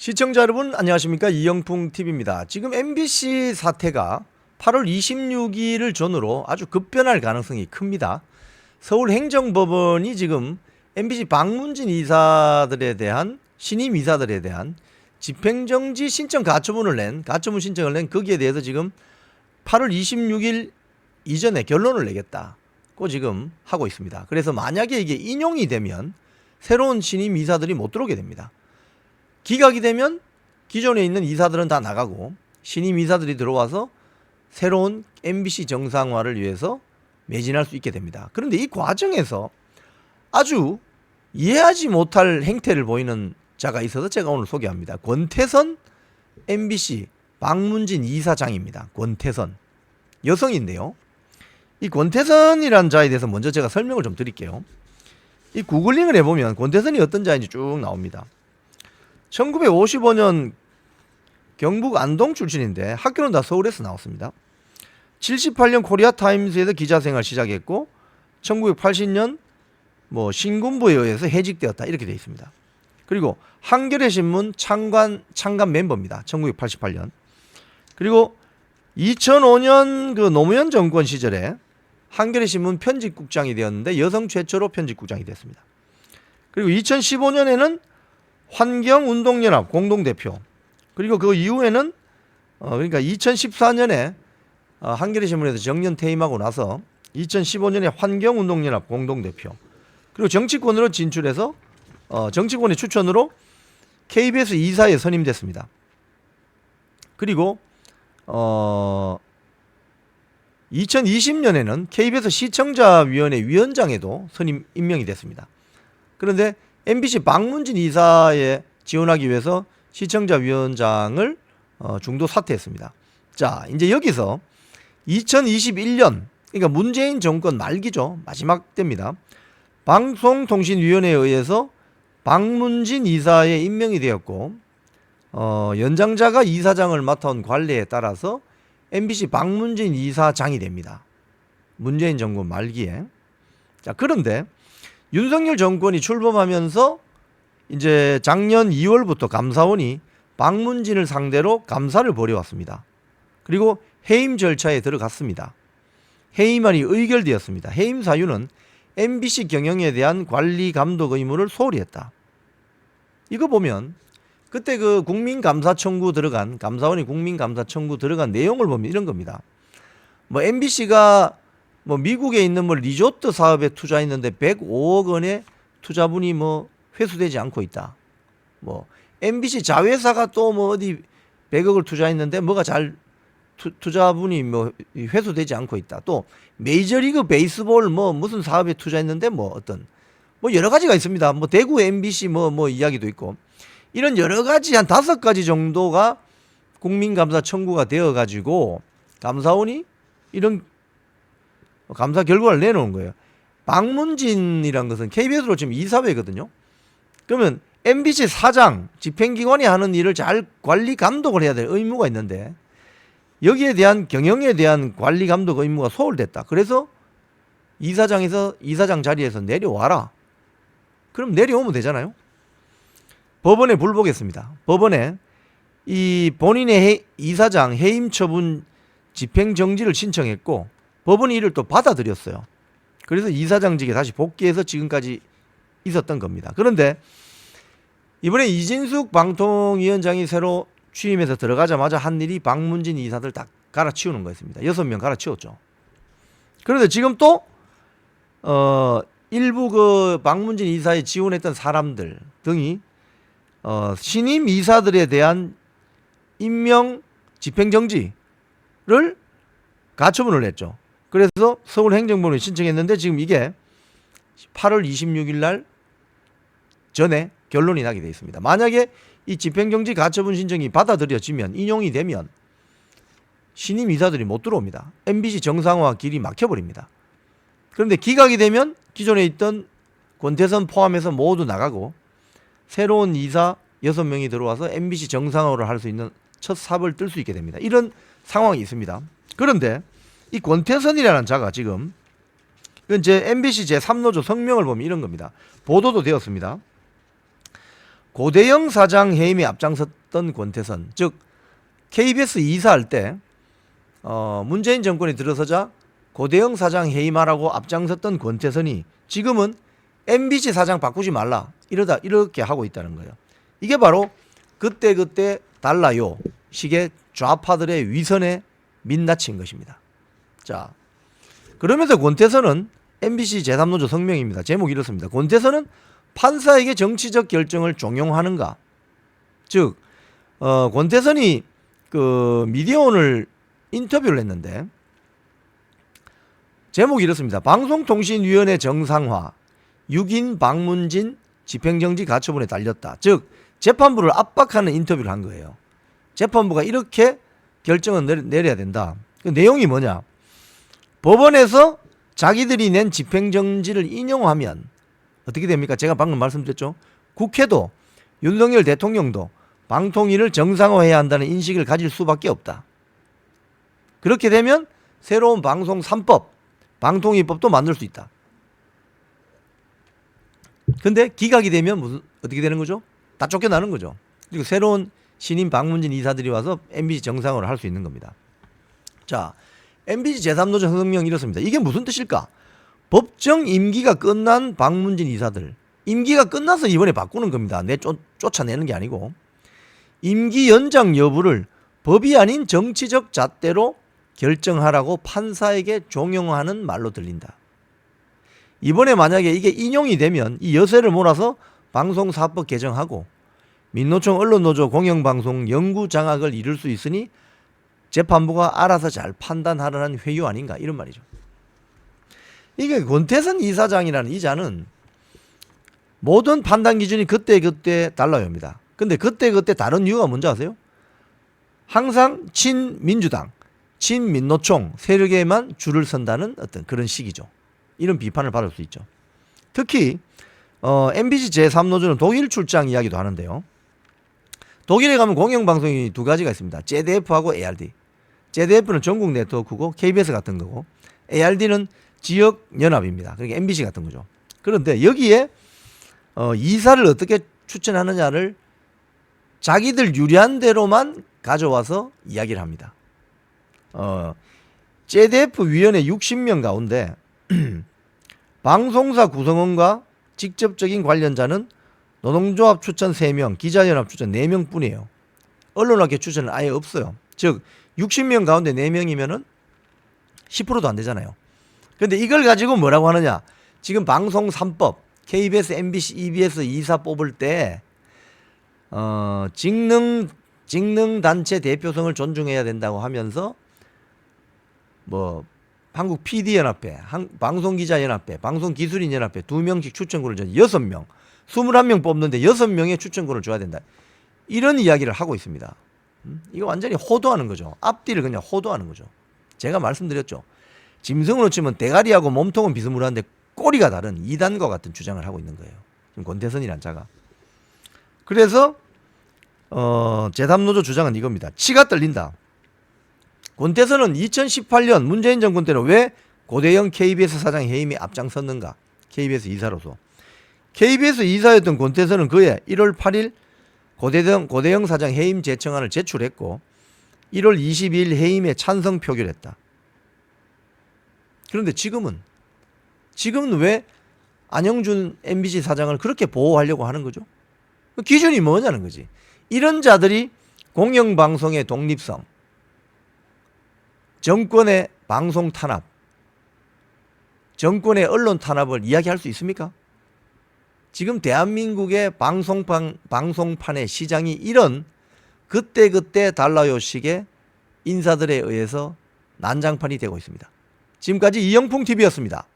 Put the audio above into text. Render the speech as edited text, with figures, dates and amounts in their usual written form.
시청자 여러분 안녕하십니까, 이영풍TV입니다. 지금 MBC 사태가 8월 26일을 전후로 아주 급변할 가능성이 큽니다. 서울행정법원이 지금 MBC 박문진 이사들에 대한 신임 이사들에 대한 집행정지 신청 가처분 신청을 낸 거기에 대해서 지금 8월 26일 이전에 결론을 내겠다고 지금 하고 있습니다. 그래서 만약에 이게 인용이 되면 새로운 신임 이사들이 못 들어오게 됩니다. 기각이 되면 기존에 있는 이사들은 다 나가고 신임 이사들이 들어와서 새로운 MBC 정상화를 위해서 매진할 수 있게 됩니다. 그런데 이 과정에서 아주 이해하지 못할 행태를 보이는 자가 있어서 제가 오늘 소개합니다. 권태선 MBC 박문진 이사장입니다. 권태선 여성인데요. 이 권태선이라는 자에 대해서 먼저 제가 설명을 좀 드릴게요. 이 구글링을 해보면 권태선이 어떤 자인지 쭉 나옵니다. 1955년 경북 안동 출신인데 학교는 다 서울에서 나왔습니다. 78년 코리아타임스에서 기자생활 시작했고 1980년 신군부에 의해서 해직되었다 이렇게 되어 있습니다. 그리고 한겨레 신문 창간 멤버입니다. 1988년. 그리고 2005년 그 노무현 정권 시절에 한겨레 신문 편집국장이 되었는데 여성 최초로 편집국장이 됐습니다. 그리고 2015년에는 환경운동연합 공동대표, 그리고 그 이후에는 그러니까 2014년에 한겨레 신문에서 정년 퇴임하고 나서 2015년에 환경운동연합 공동대표, 그리고 정치권으로 진출해서 정치권의 추천으로 KBS 이사에 선임됐습니다. 그리고 2020년에는 KBS 시청자위원회 위원장에도 임명이 됐습니다. 그런데 MBC 박문진 이사에 지원하기 위해서 시청자위원장을 중도 사퇴했습니다. 자, 이제 여기서 2021년, 그러니까 문재인 정권 말기죠. 마지막 때입니다. 방송통신위원회에 의해서 박문진 이사에 임명이 되었고 연장자가 이사장을 맡아온 관례에 따라서 MBC 박문진 이사장이 됩니다. 문재인 정권 말기에. 자, 그런데 윤석열 정권이 출범하면서 이제 작년 2월부터 감사원이 박문진을 상대로 감사를 벌여왔습니다. 그리고 해임 절차에 들어갔습니다. 해임안이 의결되었습니다. 해임 사유는 MBC 경영에 대한 관리 감독 의무를 소홀히 했다. 이거 보면 그때 그 국민감사 청구 들어간, 감사원이 국민감사 청구 들어간 내용을 보면 이런 겁니다. MBC가 미국에 있는 리조트 사업에 투자했는데 105억 원의 투자분이 회수되지 않고 있다. MBC 자회사가 또 어디 100억을 투자했는데 뭐가 잘 투자분이 회수되지 않고 있다. 또 메이저리그 베이스볼 무슨 사업에 투자했는데 어떤 여러 가지가 있습니다. 대구 MBC 이야기도 있고 이런 여러 가지 한 5가지 정도가 국민감사 청구가 되어 가지고 감사원이 이런 감사 결과를 내놓은 거예요. 박문진이란 것은 KBS로 지금 이사회거든요. 그러면 MBC 사장, 집행기관이 하는 일을 잘 관리 감독을 해야 될 의무가 있는데 여기에 대한 경영에 대한 관리 감독 의무가 소홀됐다. 그래서 이사장 자리에서 내려와라. 그럼 내려오면 되잖아요. 법원에 불복했습니다. 법원에 이 본인의 이사장 해임 처분 집행정지를 신청했고 법원이 이를 또 받아들였어요. 그래서 이사장직에 다시 복귀해서 지금까지 있었던 겁니다. 그런데 이번에 이진숙 방통위원장이 새로 취임해서 들어가자마자 한 일이 박문진 이사들 다 갈아치우는 거였습니다. 6명 갈아치웠죠. 그런데 지금 또 일부 그 박문진 이사에 지원했던 사람들 등이 신임 이사들에 대한 임명 집행정지를 가처분을 했죠. 그래서 서울행정법원에 신청했는데 지금 이게 8월 26일 날 전에 결론이 나게 되어 있습니다. 만약에 이 집행정지 가처분 신청이 받아들여지면 인용이 되면 신임 이사들이 못 들어옵니다. MBC 정상화 길이 막혀버립니다. 그런데 기각이 되면 기존에 있던 권태선 포함해서 모두 나가고 새로운 이사 6명이 들어와서 MBC 정상화를 할 수 있는 첫 삽을 뜰 수 있게 됩니다. 이런 상황이 있습니다. 그런데 이 권태선이라는 자가 지금 이제 MBC 제3노조 성명을 보면 이런 겁니다. 보도도 되었습니다. 고대영 사장 해임에 앞장섰던 권태선, 즉 KBS 이사할 때 문재인 정권이 들어서자 고대영 사장 해임하라고 앞장섰던 권태선이 지금은 MBC 사장 바꾸지 말라 이렇게 하고 있다는 거예요. 이게 바로 그때 달라요 식의 좌파들의 위선에 민낯인 것입니다. 자, 그러면서 권태선은 MBC 제3노조 성명입니다. 제목이 이렇습니다. 권태선은 판사에게 정치적 결정을 종용하는가? 즉 권태선이 그 미디어오늘 인터뷰를 했는데 제목이 이렇습니다. 방송통신위원회 정상화, 6인 박문진 집행정지 가처분에 달렸다. 즉 재판부를 압박하는 인터뷰를 한 거예요. 재판부가 이렇게 결정을 내려야 된다. 그 내용이 뭐냐? 법원에서 자기들이 낸 집행정지를 인용하면 어떻게 됩니까? 제가 방금 말씀드렸죠. 국회도 윤석열 대통령도 방통위를 정상화해야 한다는 인식을 가질 수밖에 없다. 그렇게 되면 새로운 방송 3법, 방통위법도 만들 수 있다. 근데 기각이 되면 어떻게 되는 거죠? 다 쫓겨나는 거죠. 그리고 새로운 신임 박문진 이사들이 와서 MBC 정상화를 할 수 있는 겁니다. 자, MBC 제3노조 성명 이렇습니다. 이게 무슨 뜻일까? 법정 임기가 끝난 박문진 이사들, 임기가 끝나서 이번에 바꾸는 겁니다. 쫓아내는 게 아니고 임기 연장 여부를 법이 아닌 정치적 잣대로 결정하라고 판사에게 종용하는 말로 들린다. 이번에 만약에 이게 인용이 되면 이 여세를 몰아서 방송사법 개정하고 민노총 언론노조 공영방송 연구 장악을 이룰 수 있으니 재판부가 알아서 잘 판단하라는 회유 아닌가 이런 말이죠. 이게 권태선 이사장이라는 이자는 모든 판단 기준이 그때 달라요입니다. 근데 그때 다른 이유가 뭔지 아세요? 항상 친민주당, 친민노총 세력에만 줄을 선다는 어떤 그런 식이죠. 이런 비판을 받을 수 있죠. 특히 MBC 제3노조는 독일 출장 이야기도 하는데요. 독일에 가면 공영방송이 두 가지가 있습니다. ZDF하고 ARD. ZDF는 전국 네트워크고 KBS 같은 거고 ARD는 지역 연합입니다. 그러니까 MBC 같은 거죠. 그런데 여기에 이사를 어떻게 추천하느냐를 자기들 유리한 대로만 가져와서 이야기를 합니다. ZDF 위원회 60명 가운데 방송사 구성원과 직접적인 관련자는 노동조합 추천 3명, 기자연합 추천 4명 뿐이에요. 언론학계 추천은 아예 없어요. 즉 60명 가운데 4명이면은 10%도 안 되잖아요. 그런데 이걸 가지고 뭐라고 하느냐? 지금 방송 3법, KBS, MBC, EBS 이사 뽑을 때 직능 단체 대표성을 존중해야 된다고 하면서 뭐 한국 PD연합회, 방송기자연합회, 방송기술인연합회 2명씩 추천권을 줘 6명, 21명 뽑는데 6명의 추천권을 줘야 된다. 이런 이야기를 하고 있습니다. 이거 완전히 호도하는 거죠. 앞뒤를 그냥 호도하는 거죠. 제가 말씀드렸죠. 짐승으로 치면 대가리하고 몸통은 비스무리한데 꼬리가 다른 이단과 같은 주장을 하고 있는 거예요. 지금 권태선이란 자가. 그래서 제3노조 주장은 이겁니다. 치가 떨린다. 권태선은 2018년 문재인 정권 때는 왜 고대영 KBS 사장 해임에 앞장섰는가? KBS 이사로서. KBS 이사였던 권태선은 그해 1월 8일 고대영 사장 해임 제청안을 제출했고 1월 22일 해임에 찬성 표결했다. 그런데 지금은 왜 안영준 MBC 사장을 그렇게 보호하려고 하는 거죠? 그 기준이 뭐냐는 거지. 이런 자들이 공영방송의 독립성, 정권의 방송 탄압, 정권의 언론 탄압을 이야기할 수 있습니까? 지금 대한민국의 방송판의 시장이 이런 그때 달라요식의 인사들에 의해서 난장판이 되고 있습니다. 지금까지 이영풍TV였습니다.